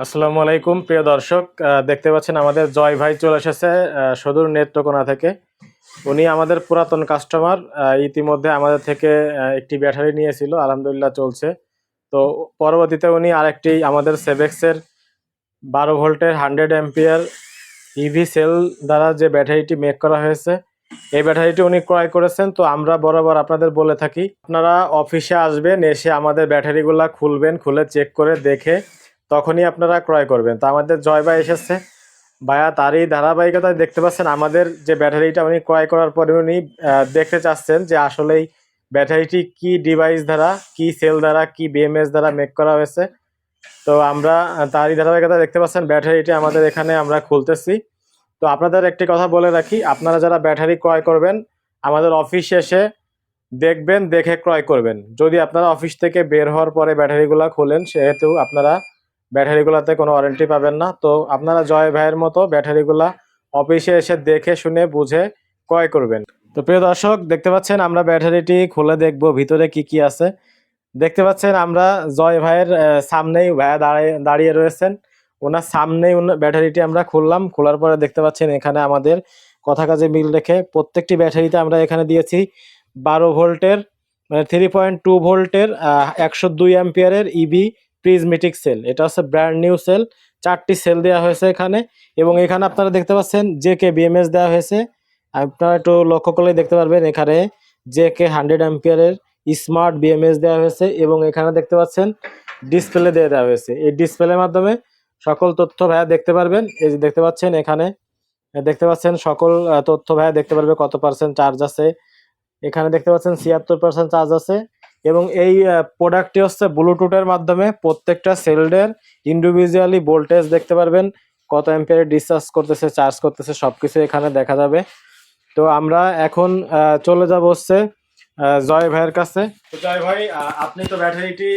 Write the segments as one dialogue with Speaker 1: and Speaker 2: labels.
Speaker 1: আসসালামু আলাইকুম প্রিয় দর্শক, দেখতে পাচ্ছেন আমাদের জয় ভাই চলে এসেছে সদর নেত্রকোনা থেকে। উনি আমাদের পুরাতন কাস্টমার। ইতিমধ্যে আমাদের থেকে একটি ব্যাটারি নিয়েছিল, আলহামদুলিল্লাহ চলছে। তো পরবর্তীতে উনি আরেকটি আমাদের সেভেক্সের 12 ভোল্টের 100 অ্যাম্পিয়ার ইভি সেল দ্বারা যে ব্যাটারিটি মেক করা হয়েছে, এই ব্যাটারিটি উনি ক্রয় করেছেন। তো আমরা বরাবর আপনাদের বলে থাকি, আপনারা অফিসে আসবেন, এসে আমাদের ব্যাটারিগুলা খুলবেন, খুলে চেক করে দেখে তখনই আপনারা ক্রয় করবেন। তো আমাদের জয় ভাই এসেছে, ভাইয়া তারই ধারাবাহিকতায় দেখতে পাচ্ছেন আমাদের যে ব্যাটারিটা উনি ক্রয় করার পরে উনি দেখতে চাচ্ছেন যে আসলেই ব্যাটারিটি কি ডিভাইস দ্বারা, কি সেল দ্বারা, কি বিএমএস দ্বারা মেক করা হয়েছে। তো আমরা তারই ধারাবাহিকতা দেখতে পাচ্ছেন ব্যাটারিটি আমাদের এখানে আমরা খুলতেছি। তো আপনাদের একটি কথা বলে রাখি, আপনারা যারা ব্যাটারি ক্রয় করবেন আমাদের অফিসে এসে দেখবেন, দেখে ক্রয় করবেন। যদি আপনারা অফিস থেকে বের হওয়ার পরে ব্যাটারিগুলো খোলেন, সেহেতু আপনারা ব্যাটারিগুলোতে কোনো ওয়ারেন্টি পাবেন না। তো আপনারা জয় ভাইয়ের মতো ব্যাটারিগুলা অফিসে এসে দেখে শুনে বুঝে ক্রয় করবেন। তো প্রিয় দর্শক, দেখতে পাচ্ছেন আমরা ব্যাটারিটি খুলে দেখব ভিতরে কি কি আছে। দেখতে পাচ্ছেন আমরা জয় ভাইয়ের সামনেই ভাইয়া দাঁড়িয়ে রয়েছেন, ওনার সামনেই ব্যাটারিটি আমরা খুললাম। খোলার পরে দেখতে পাচ্ছেন এখানে আমাদের কথা কাজে মিল রেখে প্রত্যেকটি ব্যাটারিতে আমরা এখানে দিয়েছি 12 ভোল্টের, মানে 3.2 ভোল্টের 102 অ্যাম্পিয়ারের ইভি প্রিজমেটিক সেল। এটা হচ্ছে ব্র্যান্ড নিউ সেল, 4টি সেল দেওয়া হয়েছে এখানে। এবং এখানে আপনারা দেখতে পাচ্ছেন জেকে বিএমএস দেওয়া হয়েছে। আপনারা একটু লক্ষ্য করলে দেখতে পারবেন এখানে জেকে 100 অ্যাম্পিয়ারের স্মার্ট বিএমএস দেওয়া হয়েছে। এবং এখানে দেখতে পাচ্ছেন ডিসপ্লে দিয়ে দেওয়া হয়েছে। এই ডিসপ্লের মাধ্যমে সকল তথ্য ভাইয়া দেখতে পারবেন। এই যে দেখতে পাচ্ছেন এখানে দেখতে পাচ্ছেন সকল তথ্য ভাইয়া দেখতে পারবে, কত পার্সেন্ট চার্জ আছে। এখানে দেখতে পাচ্ছেন 76% চার্জ আছে। এবং এই প্রোডাক্টটি হচ্ছে ব্লুটুথের মাধ্যমে প্রত্যেকটা সেলের ইন্ডিভিজুয়ালি ভোল্টেজ দেখতে পারবেন, কত অ্যাম্পিয়ারে ডিসচার্জ করতেছে, চার্জ করতেছে, সবকিছু এখানে দেখা যাবে। তো আমরা এখন চলে যাব হচ্ছে জয় ভাইয়ের কাছে। তো জয় ভাই, আপনি তো ব্যাটারিটি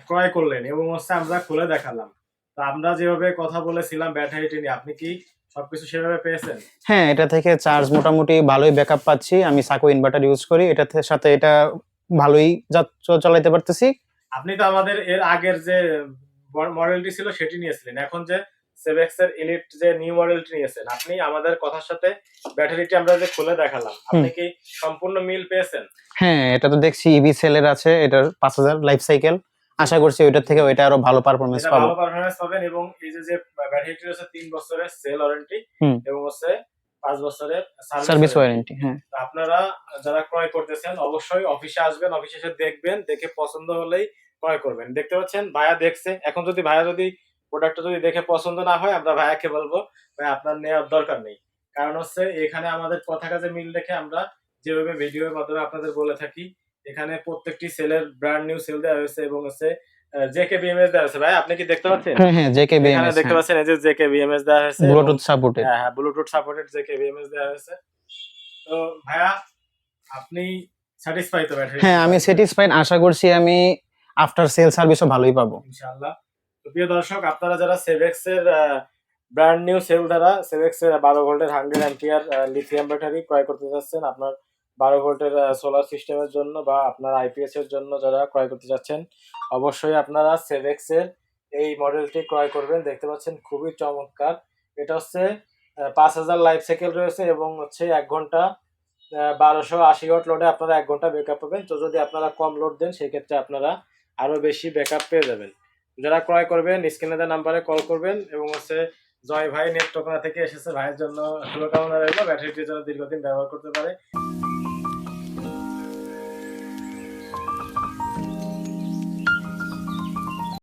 Speaker 1: ক্রয় করলেন এবং হচ্ছে আমরা খুলে দেখালাম। তো আমরা যেভাবে কথা বলেছিলাম ব্যাটারিটি নিয়ে, আপনি কি সবকিছু সেভাবে পেয়েছেন?
Speaker 2: হ্যাঁ, এটা থেকে চার্জ মোটামুটি ভালোই ব্যাকআপ পাচ্ছি। আমি সাকো ইনভার্টার ইউজ করি, এটার সাথে এটা ভালোই চালাতে পারতেছি।
Speaker 1: আপনি তো আমাদের এর আগের যে মডেলটি ছিল সেটি নিয়েছিলেন, এখন যে সেভেক্স এর এলিট যে নিউ মডেলটি নিয়েছেন, আপনি আমাদের কথার সাথে ব্যাটারিটি আমরা যে খুলে দেখালাম, আপনি কি সম্পূর্ণ মিল পেয়েছেন?
Speaker 2: হ্যাঁ, এটা তো দেখছি ইভি সেলের আছে, এটার 5000 লাইফ সাইকেল। আশা করছি ওইটার থেকে ওইটা আরো ভালো পারফরম্যান্স পাবো।
Speaker 1: ভালো পারফরম্যান্স পাবেন। এবং এই যে ব্যাটারিটি হচ্ছে 3 বছরের সেল ওয়ারেন্টি এবং হচ্ছে 5 বছরের
Speaker 2: সার্ভিস ওয়ারেন্টি। হ্যাঁ,
Speaker 1: আপনারা যারা ক্রয় করতেছেন অবশ্যই অফিসে আসবেন, অফিসে এসে দেখবেন, দেখে পছন্দ হলেই ক্রয় করবেন। দেখতে পাচ্ছেন ভাইয়া দেখছে। এখন যদি ভাইয়া যদি প্রোডাক্টটা যদি দেখে পছন্দ না হয়, আমরা ভাইয়াকে বলবো ভাই আপনার নেওয়ার দরকার নেই। কারণ হচ্ছে এখানে আমাদের কথা কাজে মিল রেখে আমরা যেভাবে ভিডিওর মাধ্যমে আপনাদের বলে থাকি, এখানে প্রত্যেকটি সেলের ব্র্যান্ড নিউ সেল দেওয়া হয়েছে এবং হচ্ছে জেকে বিএমএস দেওয়া হয়েছে। ভাই আপনি কি দেখতে পাচ্ছেন?
Speaker 2: হ্যাঁ হ্যাঁ, জেকে
Speaker 1: এখানে
Speaker 2: বিএমএস
Speaker 1: দেখতে পাচ্ছেন এই যে জেকে বিএমএস দেওয়া হয়েছে,
Speaker 2: ব্লুটুথ সাপোর্টেড।
Speaker 1: হ্যাঁ হ্যাঁ, ব্লুটুথ সাপোর্টেড জেকে বিএমএস দেওয়া হয়েছে। তো ভাইয়া আপনি স্যাটিসফাই তো ব্যাটারি?
Speaker 2: হ্যাঁ, আমি স্যাটিসফাইড। আশা করছি আমি আফটার সেল সার্ভিসও ভালোই পাবো
Speaker 1: ইনশাআল্লাহ। তো প্রিয় দর্শক, আপনারা যারা সেভেক্স এর ব্র্যান্ড নিউ সেল দ্বারা সেভেক্স এর 12 ভোল্টের 100 অ্যাম্পিয়ার লিথিয়াম ব্যাটারি ক্রয় করতে যাচ্ছেন, আপনার 12 ভোল্টের সোলার সিস্টেমের জন্য বা আপনার আইপিএস এর জন্য যারা ক্রয় করতে যাচ্ছেন, অবশ্যই আপনারা সেভেক্স এর এই মডেলটি ক্রয় করবেন। দেখতে পাচ্ছেন খুবই চমৎকার। এটা হচ্ছে 5000 লাইফ সাইকেল রয়েছে এবং হচ্ছে 1 ঘন্টা 1280 ওয়াট লোডে আপনারা 1 ঘন্টা ব্যাকআপ পাবেন। তো যদি আপনারা কম লোড দেন সেক্ষেত্রে আপনারা আরো বেশি ব্যাকআপ পেয়ে যাবেন। যারা ক্রয় করবেন স্ক্রিনে দেওয়া নাম্বারে কল করবেন এবং হচ্ছে জয় ভাই নেত্রকোনা থেকে এসেছে, ভাইয়ের জন্য শুভকামনা রইল, ব্যাটারিটির জন্য দীর্ঘদিন ব্যবহার করতে পারে।